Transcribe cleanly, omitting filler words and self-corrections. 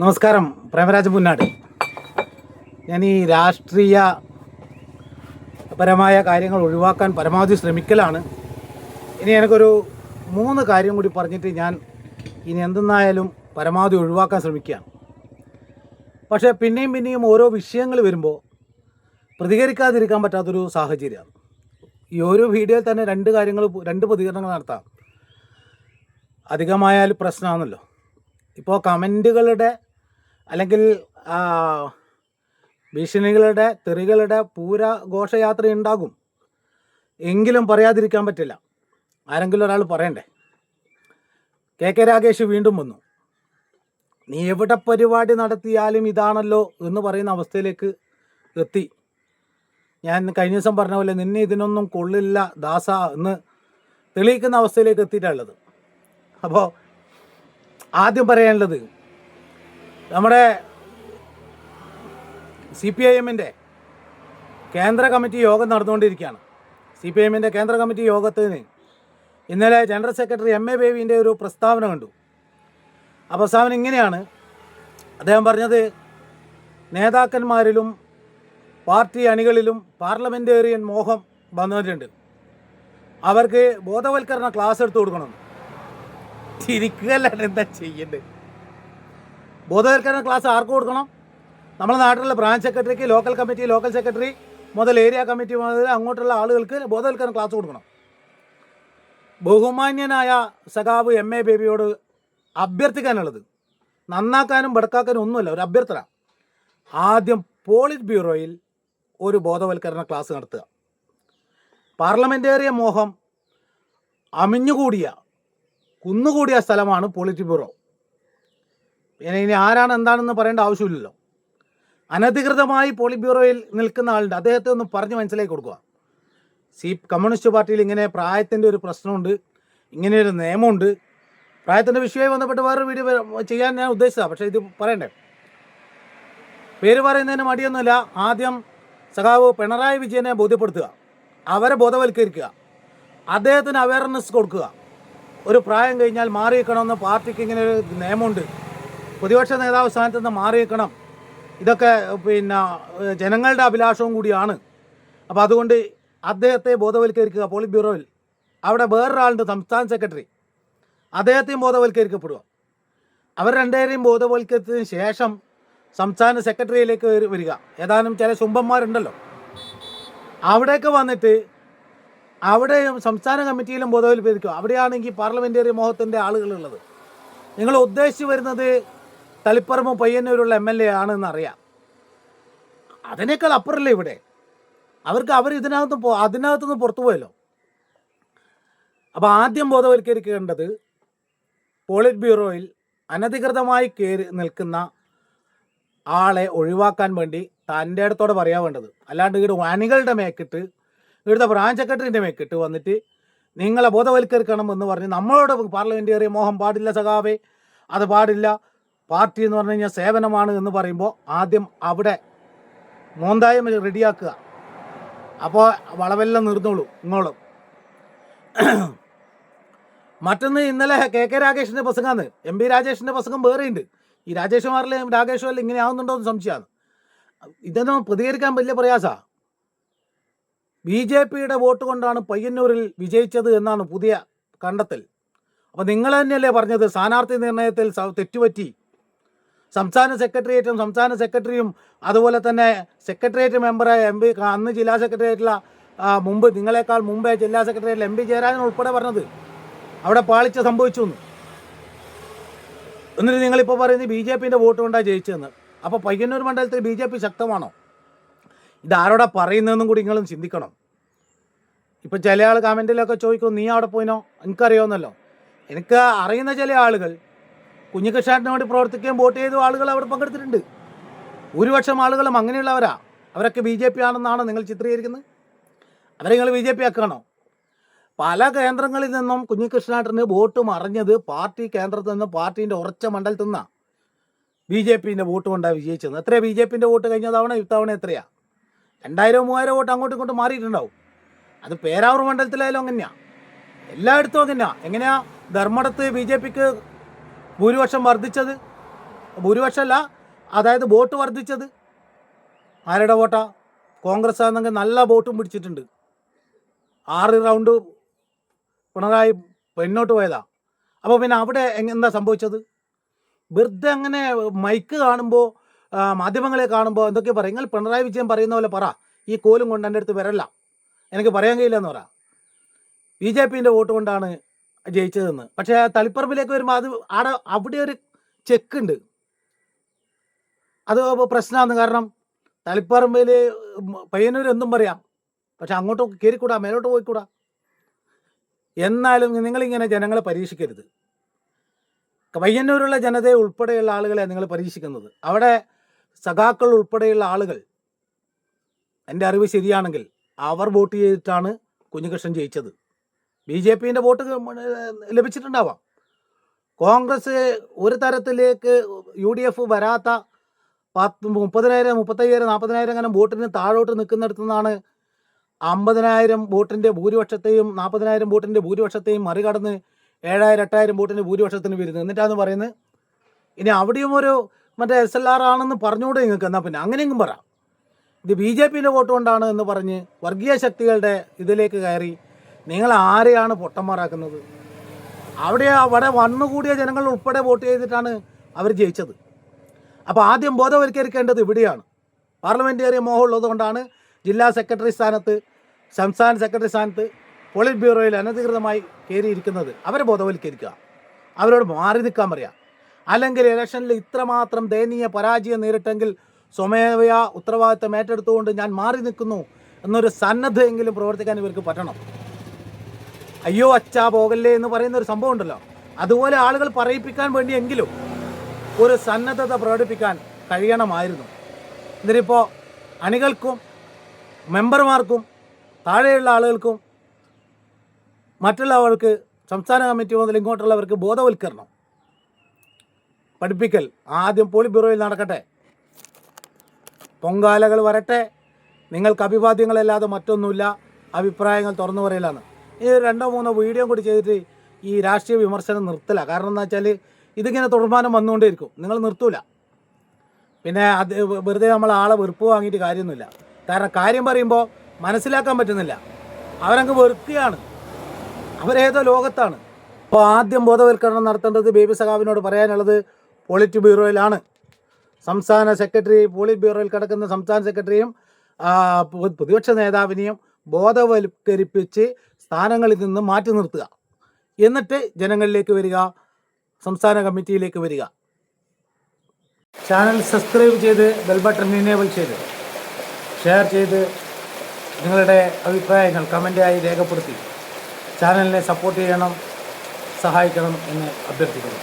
നമസ്കാരം. പ്രേമരാജ് പുന്നാട്. ഞാൻ ഈ രാഷ്ട്രീയപരമായ കാര്യങ്ങൾ ഒഴിവാക്കാൻ പരമാവധി ശ്രമിക്കലാണ്. ഇനി എനിക്കൊരു 3 കാര്യം കൂടി പറഞ്ഞിട്ട് ഞാൻ ഇനി എന്തെന്നായാലും പരമാവധി ഒഴിവാക്കാൻ ശ്രമിക്കുകയാണ്. പക്ഷേ പിന്നെയും ഓരോ വിഷയങ്ങൾ വരുമ്പോൾ പ്രതികരിക്കാതിരിക്കാൻ പറ്റാത്തൊരു സാഹചര്യമാണ്. ഈ ഓരോ വീഡിയോയിൽ തന്നെ 2 പ്രതികരണങ്ങൾ നടത്താം. അധികമായാൽ പ്രശ്നമാണല്ലോ. ഇപ്പോൾ കമൻറ്റുകളുടെ അല്ലെങ്കിൽ ഭീഷണികളുടെ തെറികളുടെ ഘോഷയാത്ര ഉണ്ടാകും. എങ്കിലും പറയാതിരിക്കാൻ പറ്റില്ല. ആരെങ്കിലും ഒരാൾ പറയണ്ടേ. കെ രാഗേഷ് വീണ്ടും വന്നു. നീ എവിടെ പരിപാടി നടത്തിയാലും ഇതാണല്ലോ എന്ന് പറയുന്ന അവസ്ഥയിലേക്ക് എത്തി. ഞാൻ കഴിഞ്ഞ ദിവസം പറഞ്ഞ പോലെ നിന്നെ ഇതിനൊന്നും കൊള്ളില്ല ദാസ എന്ന് തെളിയിക്കുന്ന അവസ്ഥയിലേക്ക് എത്തിയിട്ടുള്ളത്. അപ്പോൾ ആദ്യം പറയാനുള്ളത്, നമ്മുടെ CPIM-ൻ്റെ കേന്ദ്ര കമ്മിറ്റി യോഗം നടന്നുകൊണ്ടിരിക്കുകയാണ്. CPIM-ൻ്റെ കേന്ദ്ര കമ്മിറ്റി യോഗത്തിന് ഇന്നലെ ജനറൽ സെക്രട്ടറി MA ബേബിൻ്റെ ഒരു പ്രസ്താവന കണ്ടു. ആ പ്രസ്താവന ഇങ്ങനെയാണ്. അദ്ദേഹം പറഞ്ഞത്, നേതാക്കന്മാരിലും പാർട്ടി അണികളിലും പാർലമെൻറ്റേറിയൻ മോഹം വന്നിട്ടുണ്ട്. അവർക്ക് ബോധവൽക്കരണ ക്ലാസ് എടുത്തു കൊടുക്കണം. ചിരിക്കുകയല്ലാണ്ട് എന്താ ചെയ്യേണ്ടത്? ബോധവൽക്കരണ ക്ലാസ് ആർക്ക് കൊടുക്കണം? നമ്മുടെ നാട്ടിലുള്ള ബ്രാഞ്ച് സെക്രട്ടറിക്ക്, ലോക്കൽ കമ്മിറ്റി, ലോക്കൽ സെക്രട്ടറി മുതൽ ഏരിയ കമ്മിറ്റി മുതൽ അങ്ങോട്ടുള്ള ആളുകൾക്ക് ബോധവൽക്കരണ ക്ലാസ് കൊടുക്കണം. ബഹുമാന്യനായ സഖാവ് MA ബേബിയോട് അഭ്യർത്ഥിക്കാനുള്ളത്, നന്നാക്കാനും ബടക്കാക്കാനും ഒന്നുമല്ല, ഒരു അഭ്യർത്ഥന. ആദ്യം പോളിറ്റ് ബ്യൂറോയിൽ ഒരു ബോധവൽക്കരണ ക്ലാസ് നടത്തുക. പാർലമെൻറ്റേറിയൻ മോഹം കുന്നുകൂടിയ സ്ഥലമാണ് പോളിറ്റ് ബ്യൂറോ. ഇനി ആരാണ് എന്താണെന്ന് പറയേണ്ട ആവശ്യമില്ലല്ലോ. അനധികൃതമായി പോളിറ്റ് ബ്യൂറോയിൽ നിൽക്കുന്ന ആളുണ്ട്, അദ്ദേഹത്തെ ഒന്ന് പറഞ്ഞ് മനസ്സിലാക്കി കൊടുക്കുക. കമ്മ്യൂണിസ്റ്റ് പാർട്ടിയിൽ ഇങ്ങനെ പ്രായത്തിൻ്റെ ഒരു പ്രശ്നമുണ്ട്, ഇങ്ങനെയൊരു നിയമമുണ്ട്. പ്രായത്തിൻ്റെ വിഷയവുമായി ബന്ധപ്പെട്ട് വേറൊരു വീഡിയോ ചെയ്യാൻ ഞാൻ ഉദ്ദേശിച്ചതാണ്. പക്ഷേ ഇത് പറയണ്ടേ. പേര് പറയുന്നതിന് മടിയൊന്നുമില്ല. ആദ്യം സഖാവ് പിണറായി വിജയനെ ബോധ്യപ്പെടുത്തുക, അവരെ ബോധവൽക്കരിക്കുക, അദ്ദേഹത്തിന് അവയർനെസ് കൊടുക്കുക. ഒരു പ്രായം കഴിഞ്ഞാൽ മാറി നിൽക്കണമെന്ന് പാർട്ടിക്ക് ഇങ്ങനെ ഒരു നിയമമുണ്ട്. പ്രതിപക്ഷ നേതാവ് സ്ഥാനത്ത് നിന്ന് മാറി നിൽക്കണം. ഇതൊക്കെ ജനങ്ങളുടെ അഭിലാഷവും കൂടിയാണ്. അപ്പോൾ അതുകൊണ്ട് അദ്ദേഹത്തെ ബോധവൽക്കരിക്കുക. പോളിറ്റ് ബ്യൂറോയിൽ അവിടെ വേറൊരാളുണ്ട്, സംസ്ഥാന സെക്രട്ടറി, അദ്ദേഹത്തെയും ബോധവൽക്കരിക്കപ്പെടുക. അവർ രണ്ടുപേരെയും ബോധവൽക്കരിച്ചതിന് ശേഷം സംസ്ഥാന സെക്രട്ടറിയിലേക്ക് വരിക. ഏതാനും ചില ശുംഭന്മാരുണ്ടല്ലോ, അവിടേക്ക് വന്നിട്ട് അവിടെയും സംസ്ഥാന കമ്മിറ്റിയിലും ബോധവൽക്കരിക്കുക. അവിടെയാണെങ്കിൽ പാർലമെൻറ്റേറിയൻ മോഹത്തിൻ്റെ ആളുകളുള്ളത്. നിങ്ങൾ ഉദ്ദേശിച്ച് വരുന്നത് തളിപ്പറമ്പ് പയ്യന്നൂരുള്ള MLA ആണെന്നറിയാം. അതിനേക്കാൾ അപ്പുറമല്ലേ ഇവിടെ. അവർ അതിനകത്തുനിന്ന് പുറത്തു പോയല്ലോ. അപ്പോൾ ആദ്യം ബോധവൽക്കരിക്കേണ്ടത് പോളിറ്റ് ബ്യൂറോയിൽ അനധികൃതമായി കയറി നിൽക്കുന്ന ആളെ ഒഴിവാക്കാൻ വേണ്ടി തൻ്റെ അടുത്തോടെ പറയാൻ വേണ്ടത്. അല്ലാണ്ട് ഇവിടെ അണികളുടെ മേക്കിട്ട്, ഇവിടുത്തെ ബ്രാഞ്ച് സെക്രട്ടറിൻ്റെ മേക്കിട്ട് വന്നിട്ട് നിങ്ങളെ ബോധവൽക്കരിക്കണം എന്ന് പറഞ്ഞ് നമ്മളോട് പാർലമെൻറ്റേറിയൻ മോഹം പാടില്ല സഖാവേ, അത് പാടില്ല, പാർട്ടി എന്ന് പറഞ്ഞു കഴിഞ്ഞാൽ സേവനമാണ് എന്ന് പറയുമ്പോൾ ആദ്യം അവിടെ മോന്തായം റെഡിയാക്കുക. അപ്പോൾ വളവെല്ലാം നിർന്നോളൂ ഇങ്ങോളും. മറ്റൊന്ന്, ഇന്നലെ കെ രാഗേഷിൻ്റെ പ്രസംഗമാണ്. MP രാജേഷിൻ്റെ പ്രസംഗം വേറെയുണ്ട്. ഈ രാജേഷുമാരിലെയും രാഗേഷുമെല്ലാം ഇങ്ങനെ ആവുന്നുണ്ടോ എന്ന് സംശയമാണ്. ഇതൊന്നും പ്രതികരിക്കാൻ വലിയ പ്രയാസമാണ്. BJPയുടെ വോട്ട് കൊണ്ടാണ് പയ്യന്നൂരിൽ വിജയിച്ചത് എന്നാണ് പുതിയ കണ്ടെത്തൽ. അപ്പോൾ നിങ്ങൾ തന്നെയല്ലേ പറഞ്ഞത് സ്ഥാനാർത്ഥി നിർണയത്തിൽ തെറ്റുപറ്റി. സംസ്ഥാന സെക്രട്ടറിയും അതുപോലെ തന്നെ സെക്രട്ടേറിയറ്റ് മെമ്പറായ MP, അന്ന് ജില്ലാ സെക്രട്ടേറിയറ്റിലെ മുമ്പ് നിങ്ങളെക്കാൾ മുമ്പേ ജില്ലാ സെക്രട്ടേറിയറ്റിൽ MP ജയരാജൻ ഉൾപ്പെടെ പറഞ്ഞത് അവിടെ പാളിച്ച സംഭവിച്ചു എന്ന്. എന്നിട്ട് നിങ്ങളിപ്പോൾ പറയുന്നത് BJPൻ്റെ വോട്ട് കൊണ്ടാണ് ജയിച്ചതെന്ന്. അപ്പോൾ പയ്യന്നൂർ മണ്ഡലത്തിൽ BJP ശക്തമാണോ? ഇതാരോടാ പറയുന്നതെന്നും കൂടി നിങ്ങളും ചിന്തിക്കണം. ഇപ്പം ചില ആൾ കമൻറ്റിലൊക്കെ ചോദിക്കും, നീ അവിടെ പോയിനോ? എനിക്കറിയാമെന്നല്ലോ. എനിക്ക് അറിയുന്ന ചില ആളുകൾ കുഞ്ഞിക്കൃഷ്ണന് വേണ്ടി പ്രവർത്തിക്കുകയും വോട്ട് ചെയ്ത ആളുകൾ അവിടെ പങ്കെടുത്തിട്ടുണ്ട്. ഭൂരിപക്ഷം ആളുകളും അങ്ങനെയുള്ളവരാ. അവരൊക്കെ BJP ആണെന്നാണ് നിങ്ങൾ ചിത്രീകരിക്കുന്നത്. അവരെ നിങ്ങൾ BJP ആക്കുകയാണോ? പല കേന്ദ്രങ്ങളിൽ നിന്നും കുഞ്ഞിക്കൃഷ്ണന് വോട്ട് മറിഞ്ഞത് പാർട്ടി കേന്ദ്രത്തിൽ നിന്ന്, പാർട്ടീൻ്റെ ഉറച്ച മണ്ഡലത്തിൽ നിന്നാണ് BJPൻ്റെ വോട്ട് കൊണ്ടാണ് വിജയിച്ചത്. എത്രയാണ് BJPൻ്റെ വോട്ട് കഴിഞ്ഞ തവണ? ഇത്തവണ എത്രയാണ്? 2000-3000 വോട്ട് അങ്ങോട്ടും ഇങ്ങോട്ടും മാറിയിട്ടുണ്ടാവും. അത് പേരാവൂർ മണ്ഡലത്തിലായാലും അങ്ങനെയാണ്, എല്ലായിടത്തും അങ്ങനെയാണ്. എങ്ങനെയാണ് ധർമ്മടത്ത് BJPക്ക് ഭൂരിപക്ഷം വർദ്ധിച്ചത്? ഭൂരിപക്ഷമല്ല, അതായത് വോട്ട് വർദ്ധിച്ചത് ആരുടെ വോട്ടാ? കോൺഗ്രസ് ആണെങ്കിൽ നല്ല വോട്ടും പിടിച്ചിട്ടുണ്ട്. 6 റൗണ്ട് പിണറായി പിന്നോട്ട് പോയതാ. അപ്പോൾ പിന്നെ അവിടെ എന്താ സംഭവിച്ചത്? വെറുതെ അങ്ങനെ മൈക്ക് കാണുമ്പോൾ, മാധ്യമങ്ങളെ കാണുമ്പോൾ എന്തൊക്കെ പറയും, നിങ്ങൾ പിണറായി വിജയൻ പറയുന്ന പോലെ പറ, ഈ കോലും കൊണ്ട് എൻ്റെ അടുത്ത് വരല്ല, എനിക്ക് പറയാൻ കഴിയില്ല എന്ന് പറ. BJPൻ്റെ വോട്ട് കൊണ്ടാണ് ജയിച്ചതെന്ന്. പക്ഷേ തളിപ്പറമ്പിലേക്ക് വരുമ്പോൾ അത് അവിടെ ഒരു ചെക്കുണ്ട്. അത് പ്രശ്നമാണ്. കാരണം തളിപ്പറമ്പിൽ പയ്യന്നൂർ എന്തും പറയാം, പക്ഷെ അങ്ങോട്ട് കയറിക്കൂടാ, മേലോട്ട് പോയിക്കൂടാ. എന്നാലും നിങ്ങളിങ്ങനെ ജനങ്ങളെ പരീക്ഷിക്കരുത്. പയ്യന്നൂരുള്ള ജനതയെ ഉൾപ്പെടെയുള്ള ആളുകളെ നിങ്ങൾ പരീക്ഷിക്കുന്നത്. അവിടെ സഖാക്കൾ ഉൾപ്പെടെയുള്ള ആളുകൾ, എൻ്റെ അറിവ് ശരിയാണെങ്കിൽ, അവർ വോട്ട് ചെയ്തിട്ടാണ് കുഞ്ഞികൃഷ്ണൻ ജയിച്ചത്. BJPൻ്റെ വോട്ട് ലഭിച്ചിട്ടുണ്ടാവാം. കോൺഗ്രസ് ഒരു തരത്തിലേക്ക് UDF വരാത്ത 30,000, 35,000, 40,000 അങ്ങനെ വോട്ടിന് താഴോട്ട് നിൽക്കുന്നിടത്തു നിന്നാണ് 50,000 വോട്ടിൻ്റെ ഭൂരിപക്ഷത്തെയും 40,000 വോട്ടിൻ്റെ ഭൂരിപക്ഷത്തെയും മറികടന്ന് 7,000, 8,000 വോട്ടിൻ്റെ ഭൂരിപക്ഷത്തിന് വരുന്നത്. എന്നിട്ടാണ് പറയുന്നത് ഇനി അവിടെയും ഒരു മറ്റേ SLR ആണെന്ന് പറഞ്ഞുകൂടെ നിങ്ങൾക്ക്? എന്നാൽ പിന്നെ അങ്ങനെയെങ്കിലും പറ, ഇത് BJPൻ്റെ വോട്ട് കൊണ്ടാണ് എന്ന് പറഞ്ഞ് വർഗീയ ശക്തികളുടെ ഇതിലേക്ക് കയറി നിങ്ങൾ ആരെയാണ് പൊട്ടന്മാരാക്കുന്നത്? അവിടെ വന്നുകൂടിയ ജനങ്ങൾ ഉൾപ്പെടെ വോട്ട് ചെയ്തിട്ടാണ് അവർ ജയിച്ചത്. അപ്പോൾ ആദ്യം ബോധവൽക്കരിക്കേണ്ടത് ഇവിടെയാണ്. പാർലമെൻറ്റേറിയൻ മോഹം ഉള്ളതുകൊണ്ടാണ് ജില്ലാ സെക്രട്ടറി സ്ഥാനത്ത്, സംസ്ഥാന സെക്രട്ടറി സ്ഥാനത്ത്, പോളിറ്റ് ബ്യൂറോയിൽ അനധികൃതമായി കയറിയിരിക്കുന്നത്. അവരെ ബോധവൽക്കരിക്കുക, അവരോട് മാറി നിൽക്കാൻ പറയുക. അല്ലെങ്കിൽ ഇലക്ഷനിൽ ഇത്രമാത്രം ദയനീയ പരാജയം നേരിട്ടെങ്കിൽ സ്വമേധയ ഉത്തരവാദിത്തം ഏറ്റെടുത്തുകൊണ്ട് ഞാൻ മാറി നിൽക്കുന്നു എന്നൊരു സന്നദ്ധയെങ്കിലും പ്രവർത്തിക്കാൻ ഇവർക്ക് പറ്റണം. അയ്യോ അച്ഛാ പോകല്ലേ എന്ന് പറയുന്ന ഒരു സംഭവം ഉണ്ടല്ലോ, അതുപോലെ ആളുകൾ പറയിപ്പിക്കാൻ വേണ്ടിയെങ്കിലും ഒരു സന്നദ്ധത പ്രകടിപ്പിക്കാൻ കഴിയണമായിരുന്നു. എന്നിട്ടിപ്പോൾ അണികൾക്കും മെമ്പർമാർക്കും താഴെയുള്ള ആളുകൾക്കും മറ്റുള്ളവർക്ക്, സംസ്ഥാന കമ്മിറ്റി മുതൽ ഇങ്ങോട്ടുള്ളവർക്ക് ബോധവൽക്കരണം, പഠിപ്പിക്കൽ ആദ്യം പോളിറ്റ് ബ്യൂറോയിൽ നടക്കട്ടെ. പൊങ്കാലകൾ വരട്ടെ, നിങ്ങൾക്ക് അഭിവാദ്യങ്ങളല്ലാതെ മറ്റൊന്നുമില്ല, അഭിപ്രായങ്ങൾ തുറന്നു പറയലാണ്. ഈ 2-3 വീഡിയോ കൂടി ചെയ്തിട്ട് ഈ രാഷ്ട്രീയ വിമർശനം നിർത്തില്ല. കാരണം എന്താ വെച്ചാൽ ഇതിങ്ങനെ തുടർമാനം വന്നുകൊണ്ടേയിരിക്കും, നിങ്ങൾ നിർത്തൂല. പിന്നെ അത് വെറുതെ നമ്മൾ ആളെ വെറുപ്പ് വാങ്ങിയിട്ട് കാര്യമൊന്നുമില്ല. കാരണം കാര്യം പറയുമ്പോൾ മനസ്സിലാക്കാൻ പറ്റുന്നില്ല, അവരങ്ങ് വെറുക്കുകയാണ്, അവരേതോ ലോകത്താണ്. അപ്പോൾ ആദ്യം ബോധവൽക്കരണം നടത്തേണ്ടത് ബേബി സഖാവിനോട് പറയാനുള്ളത് പോളിറ്റ് ബ്യൂറോയിലാണ്. സംസ്ഥാന സെക്രട്ടറി, പോളിറ്റ് ബ്യൂറോയിൽ കിടക്കുന്ന സംസ്ഥാന സെക്രട്ടറിയും പ്രതിപക്ഷ നേതാവിനെയും ബോധവൽക്കരിപ്പിച്ച് സ്ഥാനങ്ങളിൽ നിന്ന് മാറ്റി നിർത്തുക. എന്നിട്ട് ജനങ്ങളിലേക്ക് വരിക, സംസ്ഥാന കമ്മിറ്റിയിലേക്ക് വരിക. ചാനൽ സബ്സ്ക്രൈബ് ചെയ്ത് ബെൽ ബട്ടൺ എനേബിൾ ചെയ്ത് ഷെയർ ചെയ്ത് നിങ്ങളുടെ അഭിപ്രായങ്ങൾ കമൻ്റായി രേഖപ്പെടുത്തി ചാനലിനെ സപ്പോർട്ട് ചെയ്യണം, സഹായിക്കണം എന്ന് അഭ്യർത്ഥിക്കുന്നു.